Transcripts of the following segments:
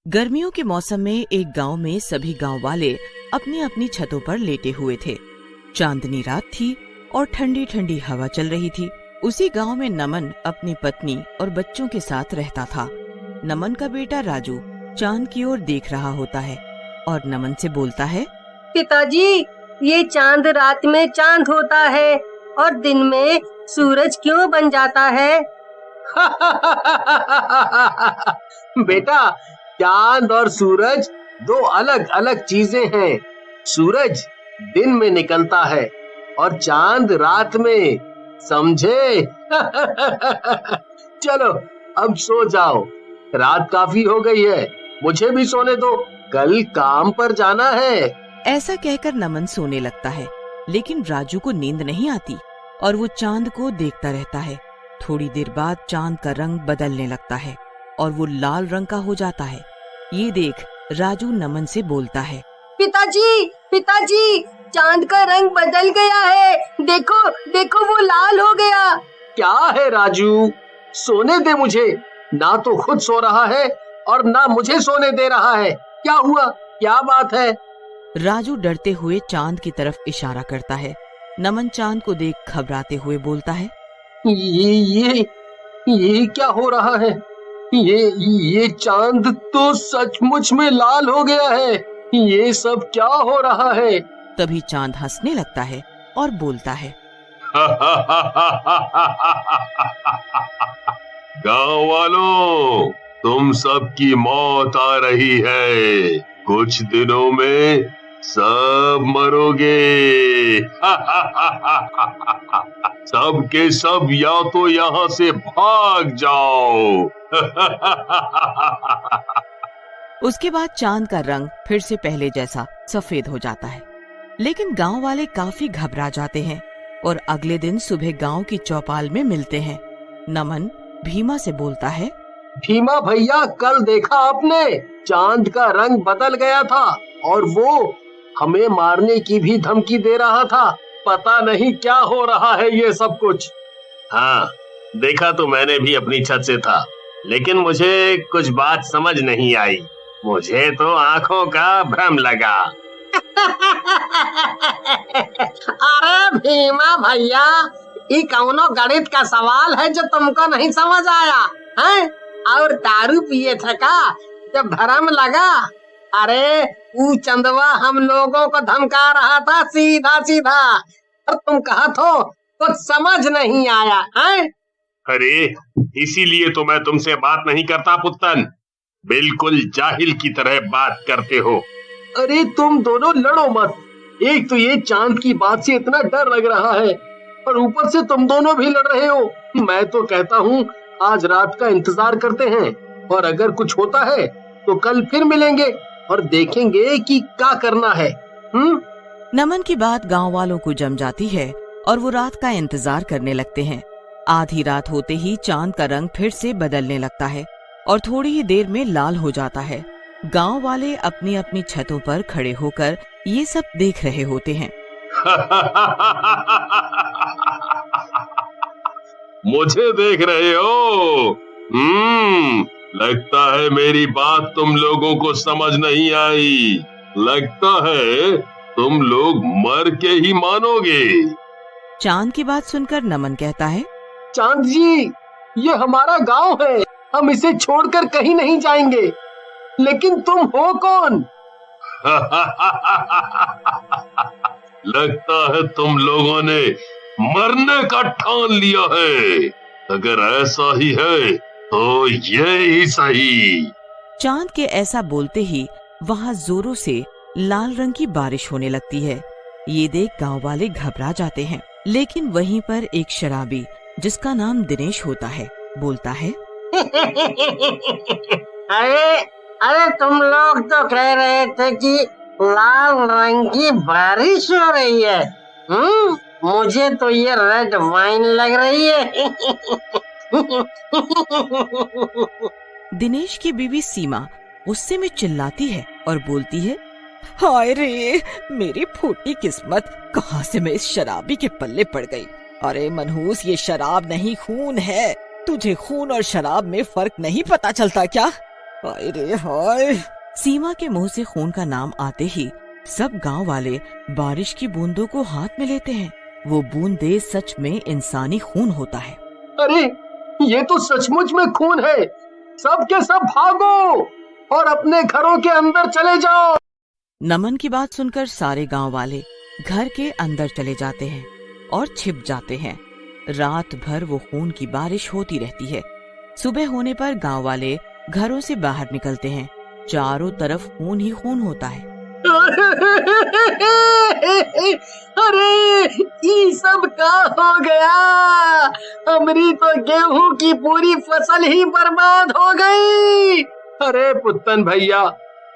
गर्मियों के मौसम में एक गांव में सभी गांव वाले अपनी अपनी छतों पर लेटे हुए थे। चांदनी रात थी और ठंडी ठंडी हवा चल रही थी। उसी गांव में नमन अपनी पत्नी और बच्चों के साथ रहता था। नमन का बेटा राजू चांद की ओर देख रहा होता है और नमन से बोलता है, पिताजी, ये चांद रात में चांद होता है और दिन में सूरज क्यों बन जाता है? बेटा, चांद और सूरज दो अलग अलग चीजें हैं। सूरज दिन में निकलता है और चांद रात में, समझे? चलो अब सो जाओ, रात काफी हो गई है, मुझे भी सोने दो, कल काम पर जाना है। ऐसा कहकर नमन सोने लगता है, लेकिन राजू को नींद नहीं आती और वो चांद को देखता रहता है। थोड़ी देर बाद चांद का रंग बदलने लगता है और वो लाल रंग का हो जाता है। ये देख राजू नमन से बोलता है, पिताजी, पिताजी, चांद का रंग बदल गया है, देखो देखो वो लाल हो गया। क्या है राजू, सोने दे मुझे, ना तो खुद सो रहा है और ना मुझे सोने दे रहा है। क्या हुआ, क्या बात है? राजू डरते हुए चांद की तरफ इशारा करता है। नमन चांद को देख घबराते हुए बोलता है, ये क्या हो रहा है? ये चांद तो सचमुच में लाल हो गया है। ये सब क्या हो रहा है? तभी चांद हंसने लगता है और बोलता है, गांव वालों, तुम सबकी मौत आ रही है। कुछ दिनों में सब मरोगे। सब के सब या तो यहाँ से भाग जाओ। उसके बाद चांद का रंग फिर से पहले जैसा सफेद हो जाता है। लेकिन गांव वाले काफी घबरा जाते हैं और अगले दिन सुबह गांव की चौपाल में मिलते हैं। नमन भीमा से बोलता है, भीमा भैया, कल देखा आपने, चांद का रंग बदल गया था और वो हमें मारने की भी धमकी दे रहा था। पता नहीं क्या हो रहा है ये सब कुछ। हाँ, देखा तो मैंने भी अपनी छत से था, लेकिन मुझे कुछ बात समझ नहीं आई। मुझे तो आंखों का भ्रम लगा। अरे भीमा भैया, ये कौनो गणित का सवाल है जो तुमको नहीं समझ आया है? और दारू पिए थे का जब भ्रम लगा? अरे वो चंदवा हम लोगों को धमका रहा था सीधा सीधा, और तुम कहा तो कुछ समझ नहीं आया है? अरे इसीलिए तो मैं तुमसे बात नहीं करता पुत्तन, बिल्कुल जाहिल की तरह बात करते हो। अरे तुम दोनों लड़ो मत। एक तो ये चांद की बात से इतना डर लग रहा है और ऊपर से तुम दोनों भी लड़ रहे हो। मैं तो कहता हूँ आज रात का इंतजार करते हैं और अगर कुछ होता है तो कल फिर मिलेंगे और देखेंगे कि क्या करना है। नमन की बात गांव वालों को जम जाती है और वो रात का इंतजार करने लगते हैं। आधी रात होते ही चांद का रंग फिर से बदलने लगता है और थोड़ी ही देर में लाल हो जाता है। गांव वाले अपनी अपनी छतों पर खड़े होकर ये सब देख रहे होते हैं। मुझे देख रहे हो? लगता है मेरी बात तुम लोगों को समझ नहीं आई। लगता है तुम लोग मर के ही मानोगे। चांद की बात सुनकर नमन कहता है, चांद जी, ये हमारा गांव है, हम इसे छोड़कर कहीं नहीं जाएंगे। लेकिन तुम हो कौन? लगता है तुम लोगों ने मरने का ठान लिया है। अगर ऐसा ही है तो ये ही सही। चांद के ऐसा बोलते ही वहाँ जोरों से लाल रंग की बारिश होने लगती है। ये देख गांव वाले घबरा जाते हैं। लेकिन वहीं पर एक शराबी जिसका नाम दिनेश होता है बोलता है, अरे तुम लोग तो कह रहे थे कि लाल रंग की बारिश हो रही है। मुझे तो ये रेड वाइन लग रही है। दिनेश की बीवी सीमा गुस्से में चिल्लाती है और बोलती है, हाय रे, मेरी फूटी किस्मत, कहां से मैं इस शराबी के पल्ले पड़ गई। अरे मनहूस, ये शराब नहीं खून है। तुझे खून और शराब में फर्क नहीं पता चलता क्या? हाय रे हाय। सीमा के मुंह से खून का नाम आते ही सब गांव वाले बारिश की बूंदों को हाथ में लेते हैं। वो बूंदे सच में इंसानी खून होता है। अरे ये तो सचमुच में खून है। सब के सब भागो और अपने घरों के अंदर चले जाओ। नमन की बात सुनकर सारे गांव वाले घर के अंदर चले जाते हैं और छिप जाते हैं। रात भर वो खून की बारिश होती रहती है। सुबह होने पर गांव वाले घरों से बाहर निकलते हैं। चारों तरफ खून ही खून होता है। अरे ये सब क्या हो गया? हमारी तो गेहूं की पूरी फसल ही बर्बाद हो गई। अरे पुत्तन भैया,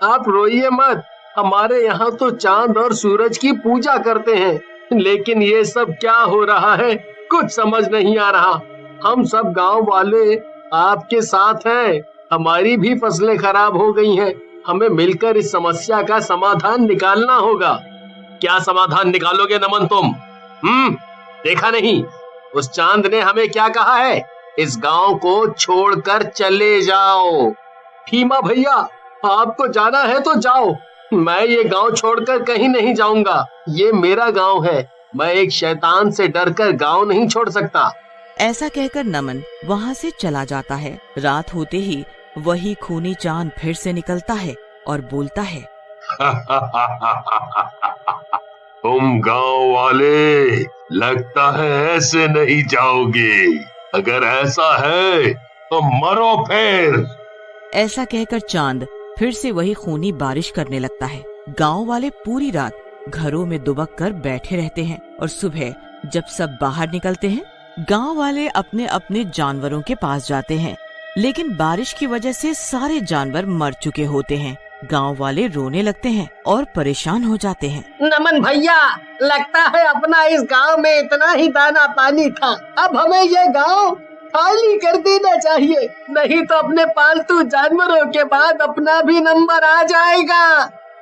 आप रोइए मत। हमारे यहाँ तो चांद और सूरज की पूजा करते हैं, लेकिन ये सब क्या हो रहा है कुछ समझ नहीं आ रहा। हम सब गांव वाले आपके साथ हैं। हमारी भी फसलें खराब हो गई हैं। हमें मिलकर इस समस्या का समाधान निकालना होगा। क्या समाधान निकालोगे नमन तुम? देखा नहीं उस चांद ने हमें क्या कहा है? इस गांव को छोड़कर चले जाओ। भीमा भैया, आपको जाना है तो जाओ। मैं ये गांव छोड़कर कहीं नहीं जाऊंगा। ये मेरा गांव है। मैं एक शैतान से डरकर गांव नहीं छोड़ सकता। ऐसा कहकर नमन वहाँ से चला जाता है। रात होते ही वही खूनी चांद फिर से निकलता है और बोलता है, तुम गांव वाले लगता है ऐसे नहीं जाओगे। अगर ऐसा है तो मरो फिर। ऐसा कहकर चांद फिर से वही खूनी बारिश करने लगता है। गांव वाले पूरी रात घरों में दुबक कर बैठे रहते हैं और सुबह जब सब बाहर निकलते हैं, गांव वाले अपने अपने जानवरों के पास जाते हैं, लेकिन बारिश की वजह से सारे जानवर मर चुके होते हैं। गांव वाले रोने लगते हैं और परेशान हो जाते हैं। नमन भैया, लगता है अपना इस गांव में इतना ही दाना पानी था। अब हमें ये गांव खाली कर देना चाहिए, नहीं तो अपने पालतू जानवरों के बाद अपना भी नंबर आ जाएगा।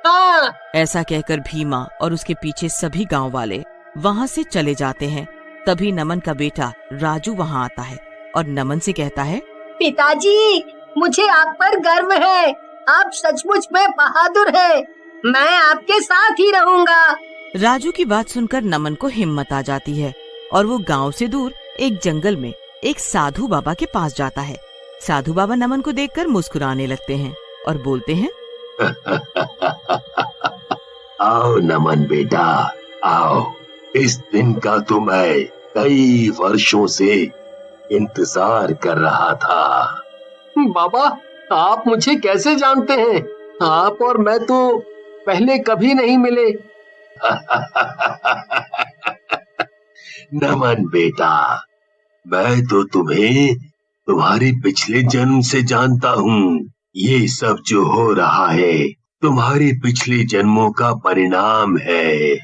हाँ। ऐसा कहकर भीमा और उसके पीछे सभी गांव वाले वहाँ से चले जाते हैं। तभी नमन का बेटा राजू वहाँ आता है और नमन से कहता है, पिताजी, मुझे आप पर गर्व है। आप सचमुच में बहादुर हैं। मैं आपके साथ ही रहूंगा। राजू की बात सुनकर नमन को हिम्मत आ जाती है और वो गांव से दूर एक जंगल में एक साधु बाबा के पास जाता है। साधु बाबा नमन को देखकर मुस्कुराने लगते हैं और बोलते हैं, आओ नमन बेटा, आओ। इस दिन का तो मैं कई वर्षों से इंतजार कर रहा था। बाबा, आप मुझे कैसे जानते हैं? आप और मैं तो पहले कभी नहीं मिले। नमन बेटा, मैं तो तुम्हें तुम्हारे पिछले जन्म से जानता हूँ। ये सब जो हो रहा है तुम्हारे पिछले जन्मों का परिणाम है।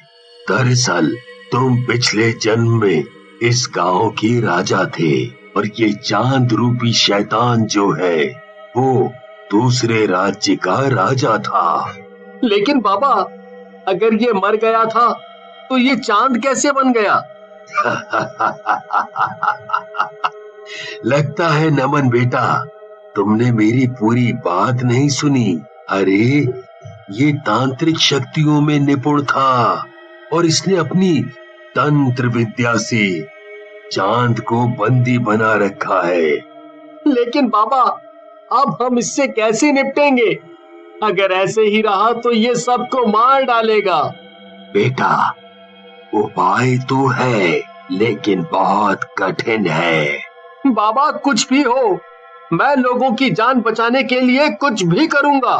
दरअसल तुम पिछले जन्म में इस गांव के राजा थे और ये चांद रूपी शैतान जो है वो दूसरे राज्य का राजा था। लेकिन बाबा, अगर ये मर गया था तो ये चांद कैसे बन गया? लगता है नमन बेटा तुमने मेरी पूरी बात नहीं सुनी। अरे ये तांत्रिक शक्तियों में निपुण था और इसने अपनी तंत्र विद्या से चांद को बंदी बना रखा है। लेकिन बाबा, अब हम इससे कैसे निपटेंगे? अगर ऐसे ही रहा तो ये सबको मार डालेगा। बेटा, उपाय तो है लेकिन बहुत कठिन है। बाबा, कुछ भी हो, मैं लोगों की जान बचाने के लिए कुछ भी करूंगा।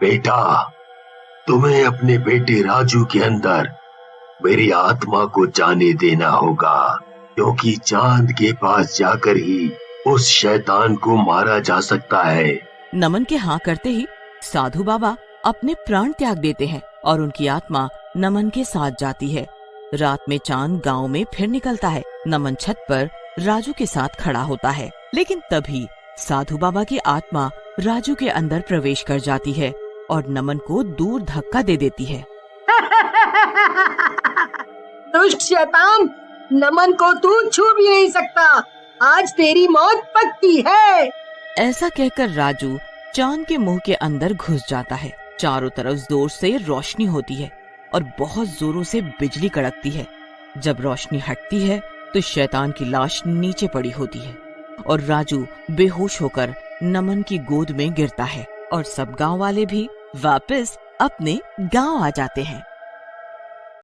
बेटा, तुम्हें अपने बेटे राजू के अंदर मेरी आत्मा को जाने देना होगा, क्योंकि चांद के पास जाकर ही उस शैतान को मारा जा सकता है। नमन के हाँ करते ही साधु बाबा अपने प्राण त्याग देते हैं और उनकी आत्मा नमन के साथ जाती है। रात में चांद गांव में फिर निकलता है। नमन छत पर राजू के साथ खड़ा होता है, लेकिन तभी साधु बाबा की आत्मा राजू के अंदर प्रवेश कर जाती है और नमन को दूर धक्का दे देती है। दुष्ट शैतान, नमन को तू छू भी नहीं सकता। आज तेरी मौत पक्की है। ऐसा कहकर राजू चांद के मुंह के अंदर घुस जाता है। चारों तरफ जोर से रोशनी होती है और बहुत जोरों से बिजली कड़कती है। जब रोशनी हटती है तो शैतान की लाश नीचे पड़ी होती है और राजू बेहोश होकर नमन की गोद में गिरता है और सब गांव वाले भी वापस अपने गांव आ जाते हैं।